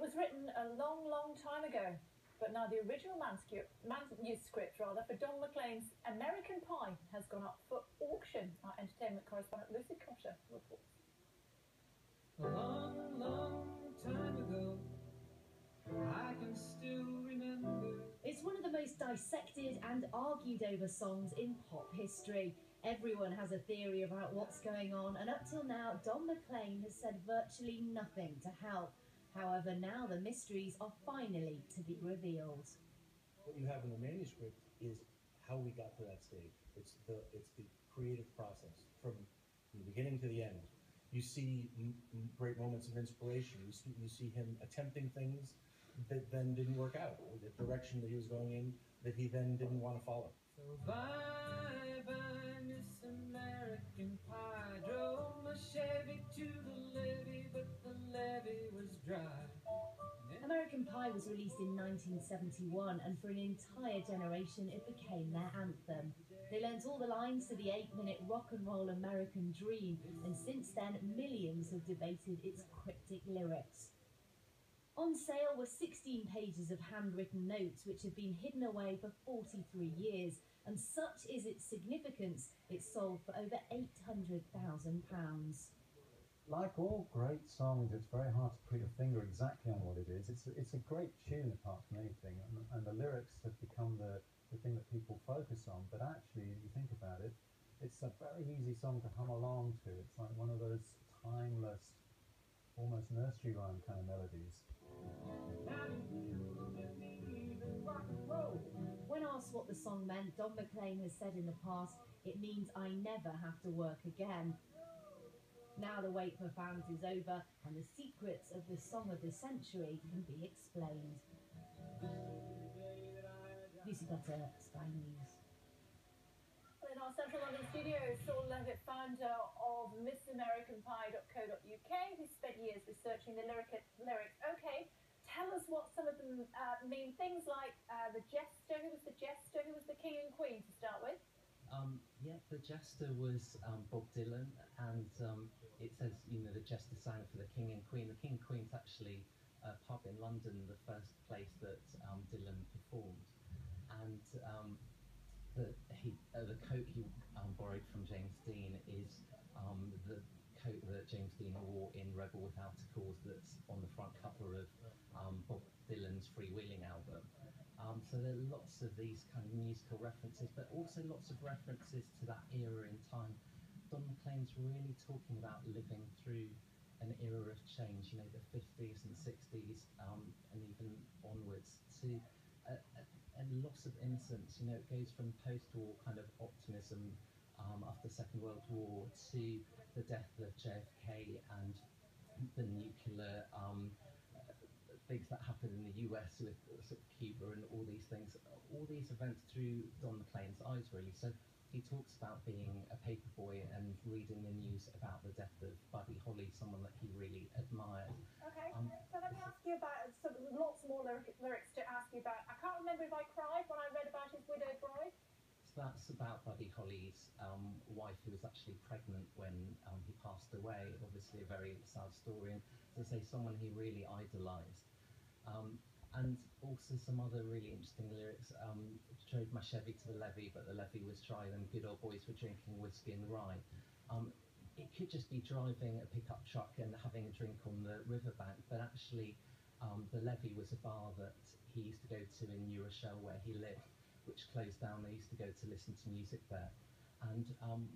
was written a long, long time ago, but now the original manuscript for Don McLean's American Pie has gone up for auction. Our entertainment correspondent Lucy Cotter reports. A long, long time ago, I can still remember. It's one of the most dissected and argued over songs in pop history. Everyone has a theory about what's going on, and up till now, Don McLean has said virtually nothing to help. However, now the mysteries are finally to be revealed. What you have in the manuscript is how we got to that stage. It's the creative process from the beginning to the end. You see great moments of inspiration. You see him attempting things that then didn't work out, or the direction that he was going in that he then didn't want to follow. So bye bye, Miss American Pie. Drove my Chevy to the levee, but the levee was dry. American Pie was released in 1971, and for an entire generation it became their anthem. They learnt all the lines to the 8-minute rock and roll American Dream, and since then millions have debated its cryptic lyrics. On sale were 16 pages of handwritten notes which have been hidden away for 43 years, and such is its significance, it sold for over £800,000. Like all great songs, it's very hard to put your finger exactly on what it is. It's a great tune apart from anything, and the lyrics have become the thing that people focus on. But actually, if you think about it, it's a very easy song to hum along to. It's like one of those timeless, almost nursery rhyme kind of melodies. When asked what the song meant, Don McLean has said in the past, "It means I never have to work again." Now the wait for fans is over, and the secrets of the song of the century can be explained. Lucy Cotter, Sky News. In our Central London studios, Saul Levitt, founder of MissAmericanPie.co.uk, who spent years researching the lyrics. Okay, tell us what some of them mean. Things like the jester. Who was the jester? Who was the king and queen, to start with? Yeah, the jester was Bob Dylan, and it says, the jester sang for the king and queen. The king and queen's actually a pub in London, the first place that Dylan performed, and the coat he borrowed from James Dean is the coat that James Dean wore in Rebel Without a Cause, that's on the front cover of Bob Dylan's Freewheeling album. So there are lots of these kind of musical references, but also lots of references to that era in time. Don McLean's really talking about living through an era of change, the 50s and 60s, and even onwards, to a loss of innocence. It goes from post-war kind of optimism after the Second World War to the death of JFK and the nuclear things that happened in the US with sort of Cuba and all these things, all these events through Don McLean's eyes, really. So he talks about being a paperboy and reading the news about the death of Buddy Holly, someone that he really admired. Okay, so let me ask you about lots more lyrics to ask you about. I can't remember if I cried when I read about his widowed bride. So that's about Buddy Holly's wife, who was actually pregnant when he passed away. Obviously a very sad story, and as I say, someone he really idolised. And also some other really interesting lyrics. Drove my Chevy to the levee, but the levee was dry, and good old boys were drinking whiskey and rye. It could just be driving a pickup truck and having a drink on the riverbank, but actually the levee was a bar that he used to go to in New Rochelle, where he lived, which closed down. They used to go to listen to music there. And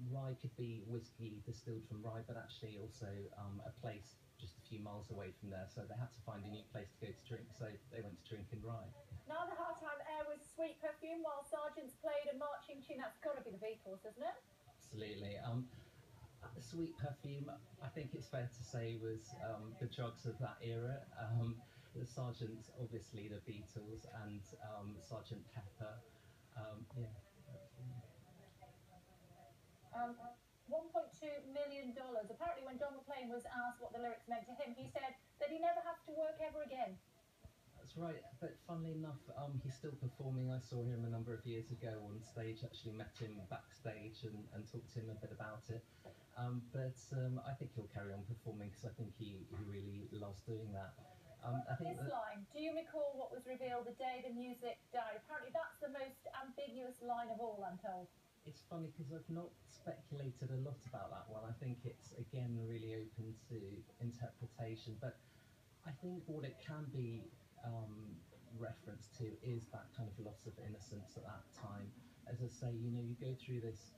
rye could be whiskey distilled from rye, but actually also a place just a few miles away from there, so they had to find a new place to go to drink, so they went to drink in rye. Now the halftime air was Sweet Perfume, while Sergeants played a marching tune. That's got to be the Beatles, isn't it? Absolutely. Sweet Perfume, I think it's fair to say, was the drugs of that era. The Sergeants, obviously the Beatles, and Sergeant Pepper. Yeah. $1.2 million. Apparently when Don McLean was asked what the lyrics meant to him, he said that he never has to work ever again. That's right, but funnily enough, he's still performing. I saw him a number of years ago on stage, actually met him backstage and talked to him a bit about it. But I think he'll carry on performing, because I think he really loves doing that. I think This that line, do you recall what was revealed the day the music died? Apparently that's the most ambiguous line of all, I'm told. it's funny because I've not speculated a lot about that one. I think it's again really open to interpretation, but I think what it can be reference to is that kind of loss of innocence at that time. As I say, you go through this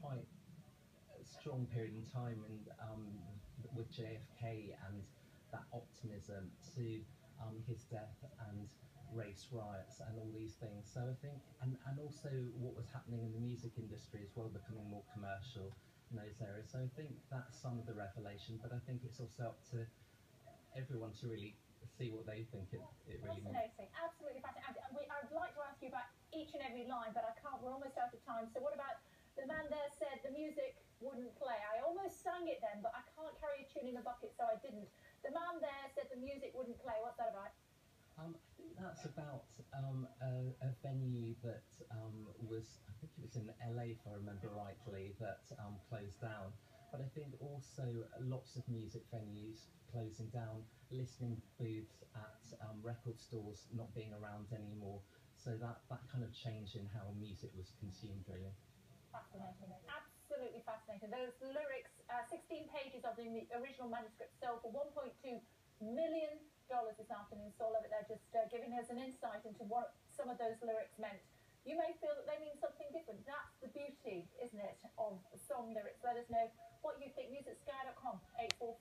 quite strong period in time and with JFK and that optimism to his death and race riots and all these things. So I think, and also what was happening in the music industry as well, becoming more commercial in those areas. So I think that's some of the revelation, but I think it's also up to everyone to really see what they think it really means. Fascinating, absolutely fascinating. I'd like to ask you about each and every line, but I can't, we're almost out of time. So what about the man there said the music wouldn't play? I almost sang it then, but I can't carry a tune in a bucket, so I didn't. The man there said the music wouldn't play. What's that about? I think that's about a venue that was, I think it was in LA if I remember rightly, that closed down. But I think also lots of music venues closing down, listening booths at record stores not being around anymore. So that kind of change in how music was consumed really. Fascinating, absolutely fascinating. Those lyrics, 16 pages of the original manuscript sold for $1.2 million this afternoon. Saul Levitt there just giving us an insight into what some of those lyrics meant. You may feel that they mean something different. That's the beauty, isn't it, of song lyrics. Let us know what you think. Musicsky.com 845.